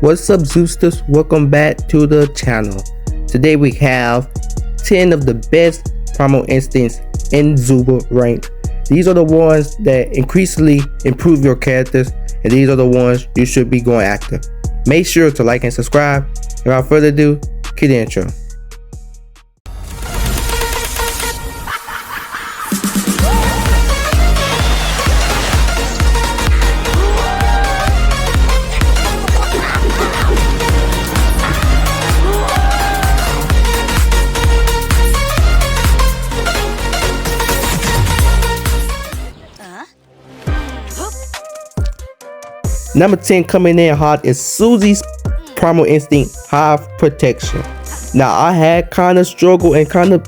What's up, Zoosters? Welcome back to the channel. Today we have 10 of the best Primal Instincts in Zooba rank. These are the ones that increasingly improve your characters, and these are the ones you should be going after. Make sure to like and subscribe. Without further ado, cue the intro. Number 10 coming in hot is Suzie's Primal Instinct Hive Protection. Now I had kind of struggled and kind of,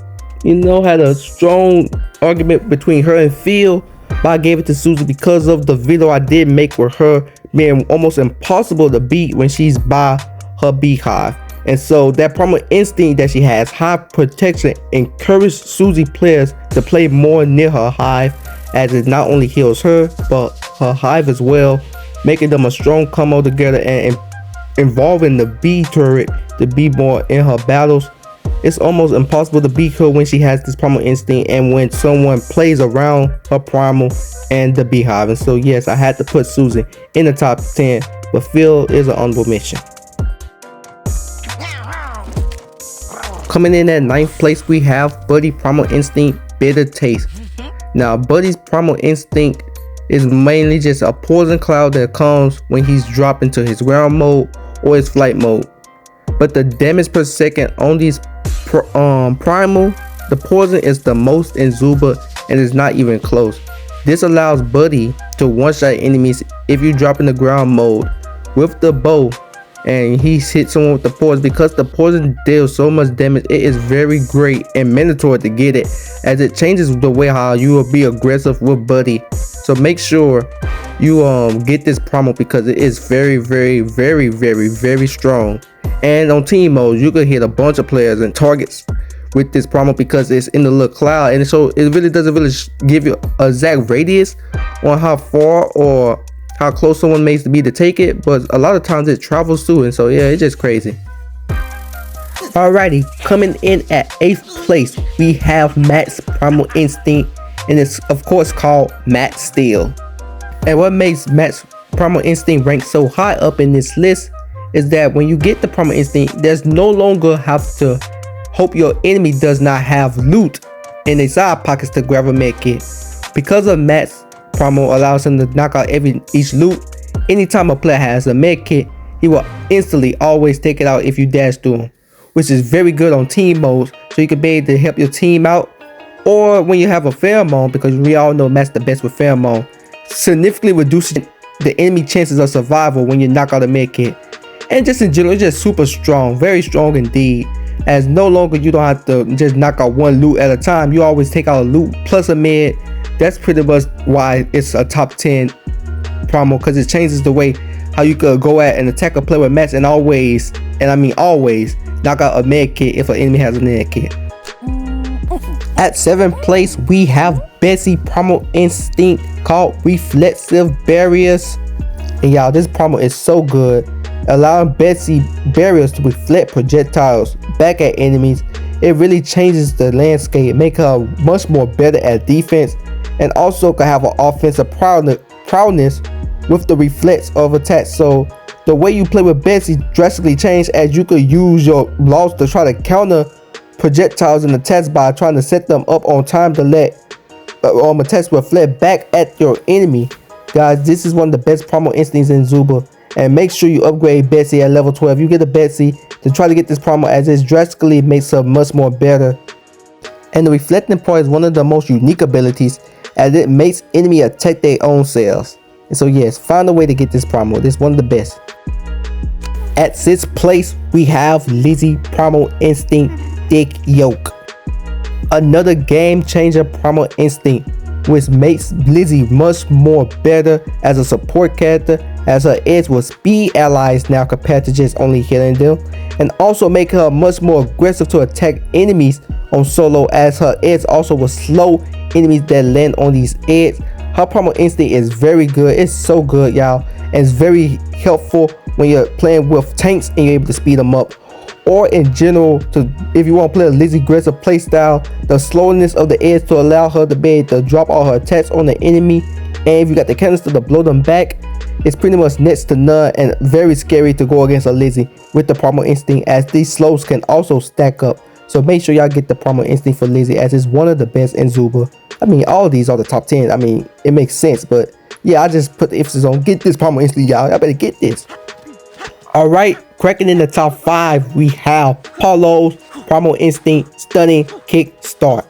had a strong argument between her and Phil, but I gave it to Suzie because of the video I did make with her being almost impossible to beat when she's by her beehive. And so that Primal Instinct that she has, Hive Protection, encouraged Suzie players to play more near her hive, as it not only heals her but her hive as well, making them a strong combo together and involving the bee turret to be more in her battles. It's almost impossible to beat her when she has this Primal Instinct and when someone plays around her primal and the beehive. And so yes, I had to put Suzie in the top 10, but Phil is an honorable mention. Coming in at 9th place, we have Buddy Primal Instinct Bitter Taste. Now Buddy's Primal Instinct is mainly just a poison cloud that comes when he's dropped into his ground mode or his flight mode. But the damage per second on these primal, the poison is the most in Zooba and is not even close. This allows Buddy to one-shot enemies if you drop in the ground mode with the bow and he hits someone with the poison. Because the poison deals so much damage, it is very great and mandatory to get it, as it changes the way how you will be aggressive with Buddy. So make sure you get this primal because it is very strong. And on team mode, you can hit a bunch of players and targets with this primal because it's in the little cloud, and so it really doesn't give you a exact radius on how far or how close someone makes to be to take it, but a lot of times it travels through, and so yeah, it's just crazy. Alrighty, coming in at 8th place, we have Matt's Primal Instinct, and it's of course called Matt Steel. And what makes Matt's Primal Instinct rank so high up in this list is that when you get the Primal Instinct, there's no longer have to hope your enemy does not have loot in their side pockets to grab a med kit. Because of Matt's Primal allows him to knock out each loot. Anytime a player has a med kit, he will instantly always take it out if you dash through him, which is very good on team modes, so you can be able to help your team out, or when you have a pheromone, because we all know Matt's the best with pheromone, significantly reducing the enemy chances of survival when you knock out a med kit. And just in general, it's just super strong, very strong indeed, as no longer you don't have to just knock out one loot at a time. You always take out a loot plus a med. That's pretty much why it's a top 10 primal, because it changes the way how you could go at and attack a player with Matt, and always, and I mean always, knock out a med kit if an enemy has a med kit. At 7th place, we have Betsy Primal Instinct called Reflexive Barriers. And y'all, this primal is so good, allowing Betsy barriers to reflect projectiles back at enemies. It really changes the landscape, make her much more better at defense, and also can have an offensive prowess with the reflex of attacks. So the way you play with Betsy drastically changed, as you could use your laws to try to counter projectiles and attacks by trying to set them up on time to let attacks reflect back at your enemy. Guys, this is one of the best Primal Instincts in Zooba, and make sure you upgrade Betsy at level 12. You get a Betsy to try to get this primal, as it drastically makes her much more better. And the reflecting part is one of the most unique abilities, as it makes enemy attack their own cells. And so yes, find a way to get this primal. This is one of the best. At 6th place, we have Lizzy Primal Instinct Thick Yolk. Another game changer Primal Instinct, which makes Lizzy much more better as a support character, as her edge will speed allies now compared to just only hitting them, and also make her much more aggressive to attack enemies on solo, as her edge also will slow enemies that land on these edges. Her Primal Instinct is very good. It's so good, y'all. and it's very helpful when you're playing with tanks and you're able to speed them up. Or in general, if you want to play a Lizzy aggressive playstyle, the slowness of the edge to allow her to be able to drop all her attacks on the enemy, and if you got the canister to blow them back, it's pretty much next to none and very scary to go against a Lizzy with the Primal Instinct, as these slows can also stack up. So make sure y'all get the Primal Instinct for Lizzy, as it's one of the best in Zooba. I mean, all of these are the top 10. I mean, it makes sense, but yeah, I just put the emphasis on get this Primal Instinct, y'all. Y'all better get this. Alright, cracking in the top 5, we have Paco's Primal Instinct Stunning Kick Start.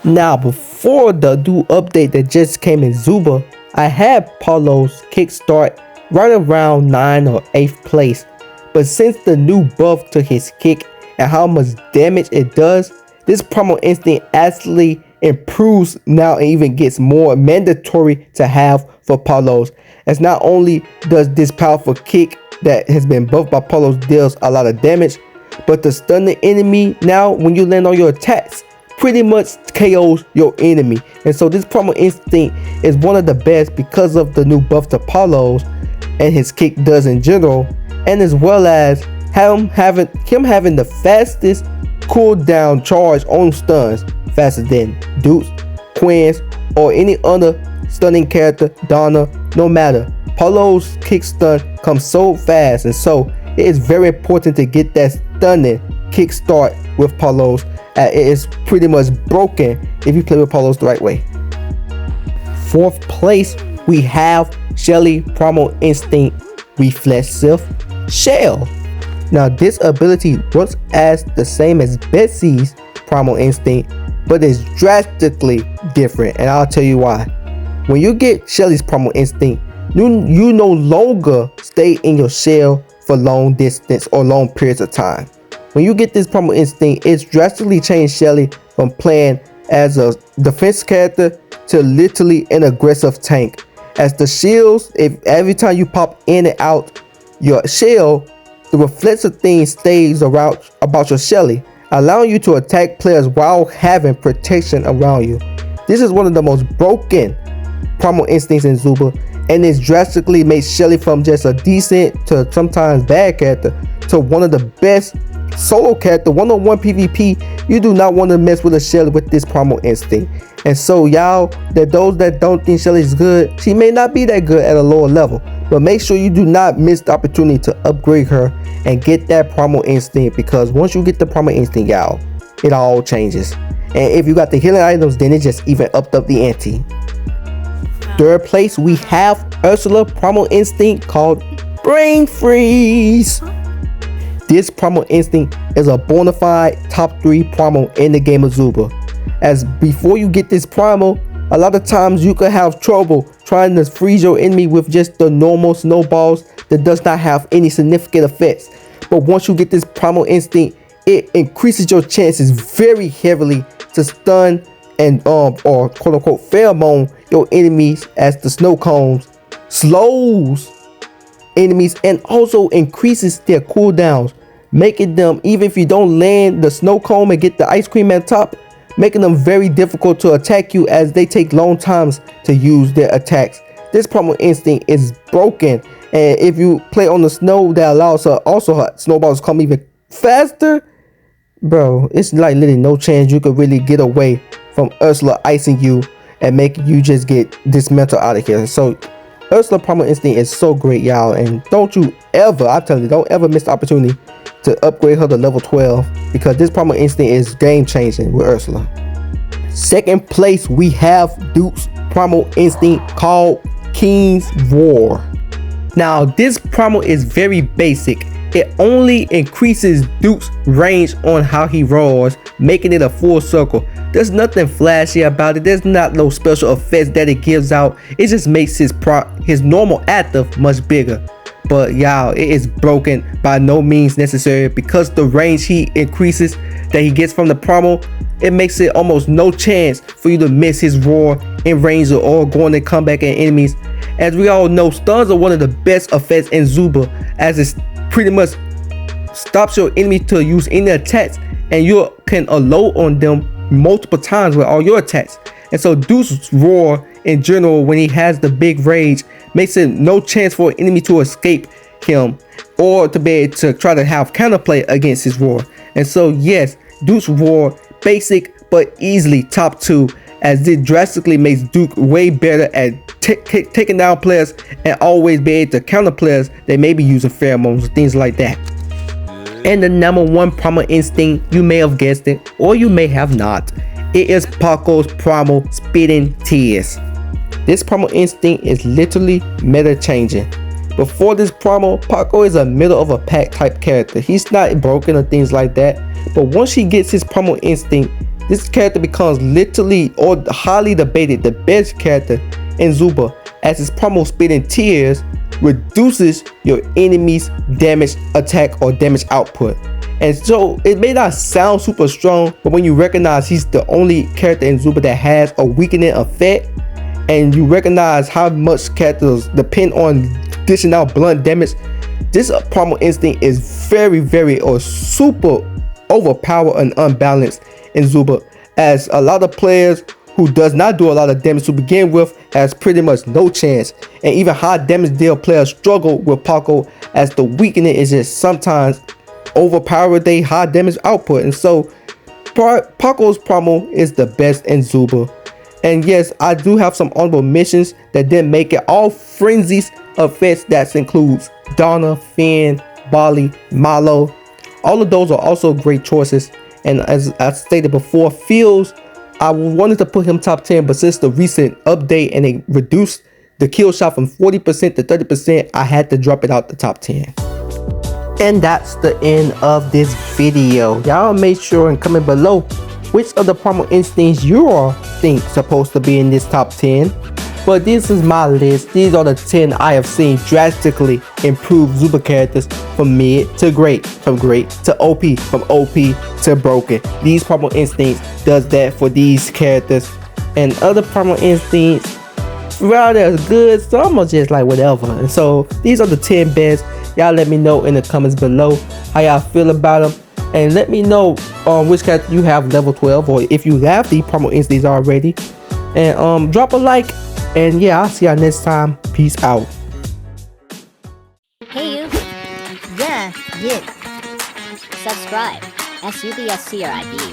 Now, before the new update that just came in Zooba, I had Paco's Kick Start right around 9th or 8th place. But since the new buff to his kick and how much damage it does, this Primal Instinct actually improves now and even gets more mandatory to have for Paco's. As not only does this powerful kick that has been buffed by Paco's deals a lot of damage, but the stunning enemy now when you land on your attacks pretty much KOs your enemy. And so this Primal Instinct is one of the best because of the new buff to Paco's and his kick does in general, and as well as him having the fastest cooldown charge on stuns, faster than Dukes, Quins, or any other stunning character, Donna, no matter. Paco's kick stun comes so fast, and so it is very important to get that stunning kick start with Paco's. It is pretty much broken if you play with Paco's the right way. 4th place, we have Shelly Primal Instinct Reflexive Shell. Now this ability works as the same as Betsy's Primal Instinct, but it's drastically different, and I'll tell you why. When you get Shelly's Primal Instinct, you no longer stay in your shell for long distance or long periods of time. When you get this Primal Instinct, it's drastically changed Shelly from playing as a defense character to literally an aggressive tank. As the shields, if every time you pop in and out your shell, the reflexive thing stays around about your Shelly, allowing you to attack players while having protection around you. This is one of the most broken Primal Instincts in Zooba, and it's drastically made Shelly from just a decent to sometimes bad character to one of the best solo character, one-on-one PvP. You do not want to mess with a Shelly with this Primal Instinct. And so y'all, that those that don't think Shelly is good, she may not be that good at a lower level, but make sure you do not miss the opportunity to upgrade her and get that Primal Instinct, because once you get the Primal Instinct, y'all, it all changes. And if you got the healing items, then it just even upped up the ante. 3rd place, we have Ursula Primal Instinct called Brain Freeze. This Primal Instinct is a bona fide top 3 primal in the game of Zooba. As before you get this primal, a lot of times you could have trouble trying to freeze your enemy with just the normal snowballs that does not have any significant effects. But once you get this Primal Instinct, it increases your chances very heavily to stun and or quote unquote pheromone your enemies, as the snow cones slows enemies and also increases their cooldowns, making them, even if you don't land the snow cone and get the ice cream at top, making them very difficult to attack you as they take long times to use their attacks. This Primal Instinct is broken, and if you play on the snow, that allows her snowballs come even faster. Bro, it's like literally no chance you could really get away from Ursula icing you and making you just get dismantled out of here. So Ursula Primal Instinct is so great, y'all, and don't you ever, I tell you, don't ever miss the opportunity to upgrade her to level 12, because this Primal Instinct is game changing with Ursula. 2nd place, we have Duke's Primal Instinct called King's Roar. Now this primal is very basic. It only increases Duke's range on how he roars, making it a full circle. There's nothing flashy about it. There's not no special effects that it gives out. It just makes his normal active much bigger. But y'all, it is broken, by no means necessary, because the range he increases that he gets from the primal, it makes it almost no chance for you to miss his roar in range or going to come back at enemies. As we all know, stuns are one of the best effects in Zooba, as it pretty much stops your enemy to use any attacks, and you can unload on them multiple times with all your attacks. And so Duke's roar in general, when he has the big rage, makes it no chance for an enemy to escape him or to be able to try to have counterplay against his roar. And so yes, Duke's roar, basic but easily top 2, as it drastically makes Duke way better at taking down players and always be able to counter players that may be using pheromones, things like that. And the number 1 primal instinct, you may have guessed it or you may have not, it is Paco's primal spitting tears. This primal instinct is literally meta changing. Before this primal, Paco is a middle of a pack type character. He's not broken or things like that, but once he gets his primal instinct, this character becomes literally or highly debated the best character in Zooba, as his primal spitting tears reduces your enemy's damage attack or damage output. And so it may not sound super strong, but when you recognize he's the only character in Zooba that has a weakening effect, and you recognize how much characters depend on dishing out blunt damage, this primal instinct is very or super overpowered and unbalanced in Zooba, as a lot of players who does not do a lot of damage to begin with has pretty much no chance, and even high damage deal players struggle with Paco, as the weakening is just sometimes overpower their high damage output. And so Paco's primal is the best in Zooba. And yes, I do have some honorable mentions that didn't make it. All frenzies effects, that includes Donna, Finn, Bali, Malo, all of those are also great choices. And as I stated before, Fields, I wanted to put him top 10, but since the recent update and they reduced the kill shot from 40% to 30%, I had to drop it out the top 10. And that's the end of this video. Y'all make sure and comment below which of the primal instincts you all think supposed to be in this top 10. But this is my list. These are the 10 I have seen drastically improve Zooba characters from mid to great, from great to OP, from OP to broken. These primal instincts does that for these characters, and other primal instincts, well, they're good, some are just like whatever. And so these are the 10 best. Y'all let me know in the comments below how y'all feel about them, and let me know which character you have level 12, or if you have the primal instincts already. And drop a like, and yeah, I'll see y'all next time. Peace out. Hey you. Yeah. Subscribe. SUBSCRIB.